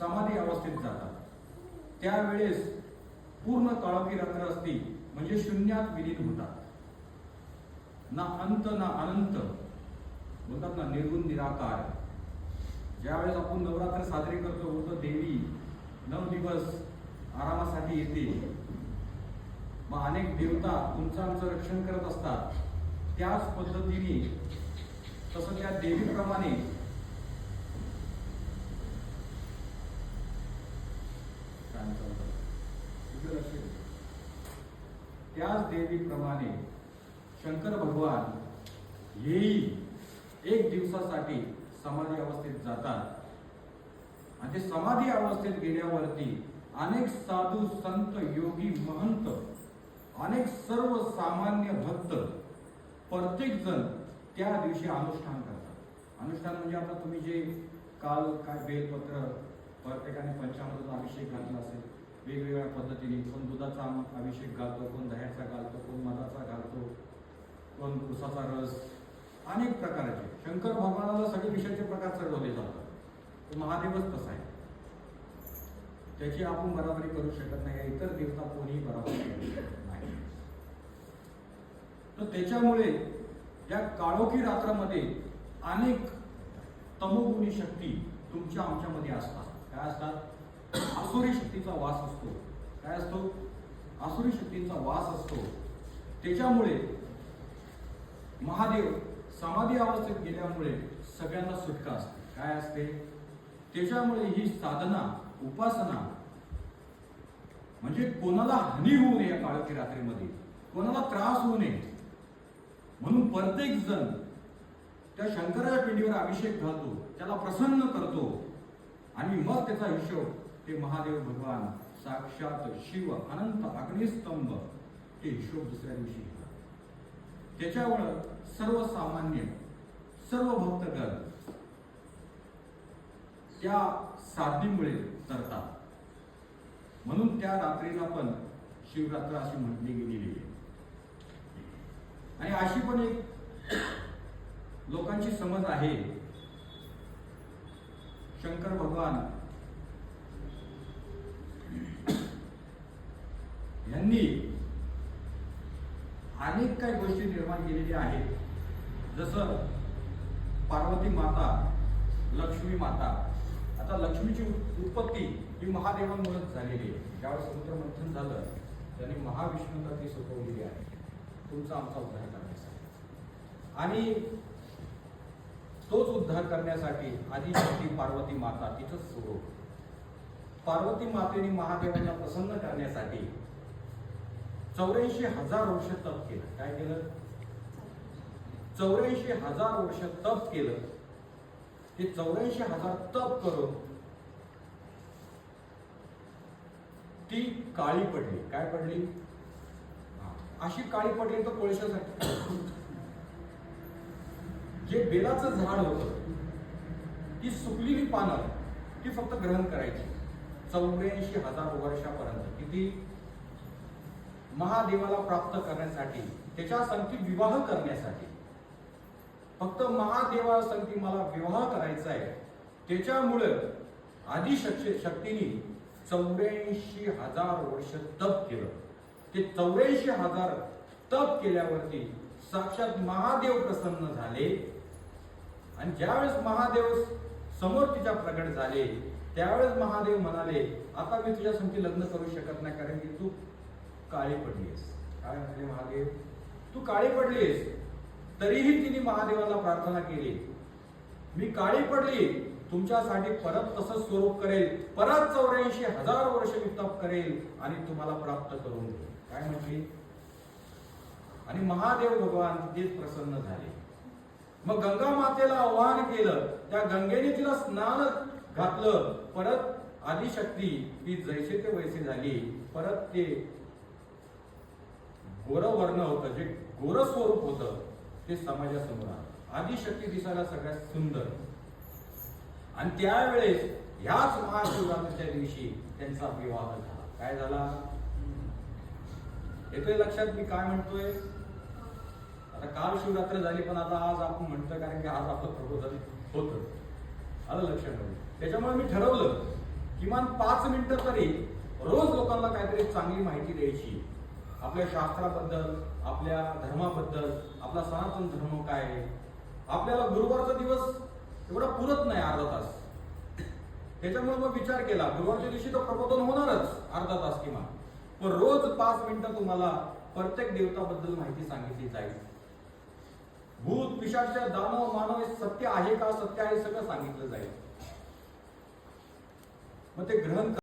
समाधी अवस्थेत जातात त्यावेळेस पूर्ण काळोखी रात्र असती, म्हणजे शून्यात विलीन होतात. ना अंत ना अनंत, बोलतात ना निर्गुण निराकार. ज्यावेळेस आपण नवरात्र साजरी करतो तर देवी 9 दिवस आरामासाठी येते. मग अनेक देवता तुमचं आमचं रक्षण करत असतात. त्याच पद्धतीने तसं त्या देवीप्रमाणे त्याच देवीप्रमाणे शंकर भगवान हेही एक दिवसासाठी समाधी अवस्थेत जातात. आणि ते समाधी अवस्थेत गेल्यावरती अनेक साधू संत योगी महंत अनेक सर्वसामान्य भक्त प्रत्येक जण त्या दिवशी अनुष्ठान करतात. अनुष्ठान म्हणजे आता तुम्ही जे काल काय बेलपत्र प्रत्येकाने पंचामृताचा अभिषेक घातला असेल, वेगवेगळ्या पद्धतीने कोण दुधाचा अभिषेक घालतो, कोण दह्याचा घालतो, कोण मधाचा घालतो, कोण उसाचा रस, अनेक प्रकारचे. शंकर भगवानाला सगळे विषयाचे प्रकार चढवले जातात. तो महादेवच तसा आहे, त्याची आपण बराबरी करू शकत नाही. इतर देवता कोणीही बराबरी करू शकत नाही. तर त्याच्यामुळे या काळोखी रात्रामध्ये अनेक तमोगुणी शक्ती तुमच्या आमच्यामध्ये असतात. काय असतात? आसुरी शक्तीचा वास असतो. काय असतो? आसुरी शक्तीचा वास असतो. त्याच्यामुळे महादेव समाधी अवस्थेत गेल्यामुळे सगळ्यांना सुटका असते. काय असते? त्याच्यामुळे ही साधना उपासना म्हणजे कोणाला हानी होऊ नये, काळोखी रात्रीमध्ये कोणाला त्रास होऊ नये म्हणून प्रत्येक जण त्या शंकराच्या पिंडीवर अभिषेक घालतो, त्याला प्रसन्न करतो आणि मग त्याचा हिशोब ते महादेव भगवान साक्षात शिव अनंत अग्निस्तंभ ते हिशोब दुसऱ्या दिवशी घेतात. त्याच्यामुळं सर्वसामान्य सर्व भक्तगण त्या साधनेमुळे तरतात. म्हणून त्या रात्रीला पण शिवरात्र अशी म्हटली गेलेली आहे. आणि अशी पण एक लोकांची समज आहे, शंकर भगवान यांनी अनेक काही गोष्टी निर्माण केलेल्या आहेत. जसं पार्वती माता, लक्ष्मी माता. आता लक्ष्मीची उत्पत्ती ही महादेवांमुळेच झालेली आहे. ज्यावेळेस समुद्र मंथन झालं त्यांनी महाविष्णूंना ती सोपवलेली आहे, तुमचा आमचा उद्धार करण्यासाठी. आणि तोच उद्धार करण्यासाठी आदिशक्ती पार्वती माता तिथंच स्वरूप. पार्वती मातेने महादेवांना प्रसन्न करण्यासाठी 84,000 वर्ष तप केलं. काय केलं? 84,000 वर्ष तप केलं. ते 84,000 तप करून ती काळी पडली. काय पडली? अशी काळी पडली तर कोळशासाठी जे बेलाचं झाड होतं ती सुकलेली पानं ती फक्त ग्रहण करायची 84,000 वर्षापर्यंत. किती? महादेवाला प्राप्त करण्यासाठी, त्याच्या संगती विवाह करण्यासाठी. फक्त महादेवा संगती मला विवाह करायचा आहे. त्याच्यामुळे आदिशक्तीने 84,000 वर्ष तप केलं. ते 84,000 तप केल्यावरती साक्षात महादेव प्रसन्न झाले. आणि ज्यावेळेस महादेव समोर तिच्या प्रगट झाले त्यावेळेस महादेव म्हणाले, आता मी तुझ्या संगती लग्न करू शकत नाही, कारण की तू काळी पडलीस. काय म्हणाले महादेव? तू काळी पडलीस. तरीही तिने महादेवाला प्रार्थना केली, मी काळी पडली, तुमच्यासाठी परत तसंच स्वरूप करेल, परत 84,000 वर्ष मी तप करेल आणि तुम्हाला प्राप्त करून घेईल. काय म्हटली? आणि महादेव भगवान तिथेच प्रसन्न झाले. मग गंगा मातेला आवाहन केलं, त्या गंगेने तिला स्नान घातलं. परत आदिशक्ती ही जैसे ते वैसे झाली. परत ते गोरवर्ण होतं, जे गोर स्वरूप होतं ते समाजासमोर आलं. आदिशक्ती दिसायला सगळ्यात सुंदर. आणि त्यावेळेस ह्याच महाशिवरात्रीच्या दिवशी त्यांचा विवाह झाला. काय झाला? येतोय लक्षात मी काय म्हणतोय? आता काल शिवरात्र झाली पण आता आज आपण म्हणतोय, कारण की आज आपलं प्रबोधन होतं. आलं लक्षात? त्याच्यामुळे मी ठरवलं किमान 5 मिनिटं तरी रोज लोकांना काहीतरी चांगली माहिती द्यायची, आपल्या शास्त्राबद्दल, आपल्या धर्माबद्दल, आपला सनातन धर्म काय आहे. आपल्याला गुरुवारचा दिवस एवढा पुरत नाही अर्धा तास. त्याच्यामुळे मग विचार केला गुरुवारच्या दिवशी तर प्रबोधन होणारच अर्धा तास किमान, पण रोज 5 मिनिटं तुम्हाला प्रत्येक देवताबद्दल माहिती सांगितली जाईल. भूत पिशाच दानव मानव हे सत्य आहे का, सत्य आहे सगळं सांगितलं जाईल. मग ते ग्रहण